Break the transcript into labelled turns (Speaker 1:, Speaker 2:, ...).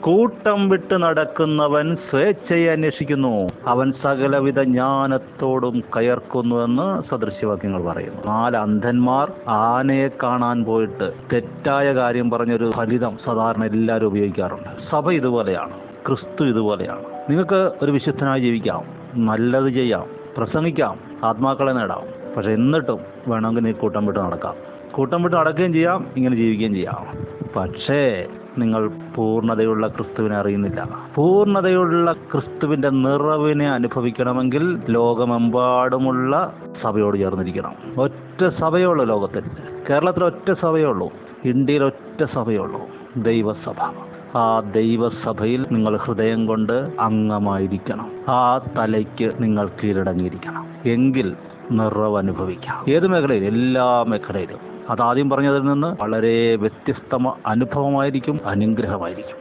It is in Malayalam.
Speaker 1: കൂട്ടം വിട്ട് നടക്കുന്നവൻ സ്വേച്ഛയെ അന്വേഷിക്കുന്നു, അവൻ സകലവിധ ജ്ഞാനത്തോടും കയർക്കുന്നുവെന്ന് സദൃശ്യവാക്യങ്ങൾ പറയുന്നു. 4 അന്ധന്മാർ ആനയെ കാണാൻ പോയിട്ട് തെറ്റായ കാര്യം പറഞ്ഞൊരു ഫലിതം സാധാരണ എല്ലാവരും ഉപയോഗിക്കാറുണ്ട്. സഭ ഇതുപോലെയാണ്, ക്രിസ്തു ഇതുപോലെയാണ്. നിങ്ങൾക്ക് ഒരു വിശുദ്ധനായി ജീവിക്കാം, നല്ലത് ചെയ്യാം, പ്രസംഗിക്കാം, ആത്മാക്കളെ നേടാം. പക്ഷെ എന്നിട്ടും വേണമെങ്കിൽ നീ കൂട്ടം വിട്ട് നടക്കാം, കൂട്ടം വിട്ട് നടക്കുകയും ചെയ്യാം, ഇങ്ങനെ ജീവിക്കുകയും ചെയ്യാം. പക്ഷേ നിങ്ങൾ പൂർണ്ണതയുള്ള ക്രിസ്തുവിനെ അറിയുന്നില്ല. പൂർണ്ണതയുള്ള ക്രിസ്തുവിന്റെ നിറവിനെ അനുഭവിക്കണമെങ്കിൽ ലോകമെമ്പാടുമുള്ള സഭയോട് ചേർന്നിരിക്കണം. ഒറ്റ സഭയേ ഉള്ളൂ ലോകത്തിൽ. കേരളത്തിൽ ഒറ്റ സഭയേ ഉള്ളൂ, ഇന്ത്യയിൽ ഒറ്റ സഭയേ ഉള്ളൂ, ദൈവസഭ. ആ ദൈവസഭയിൽ നിങ്ങൾ ഹൃദയം കൊണ്ട് അംഗമായിരിക്കണം. ആ തലയ്ക്ക് നിങ്ങൾ കീഴടങ്ങിയിരിക്കണം. എങ്കിൽ നിറവ് അനുഭവിക്കാം. ഏത് മേഖലയിലും, എല്ലാ മേഖലയിലും. അതാദ്യം പറഞ്ഞതിൽ നിന്ന് വളരെ വ്യത്യസ്ത അനുഭവമായിരിക്കും, അനുഗ്രഹമായിരിക്കും.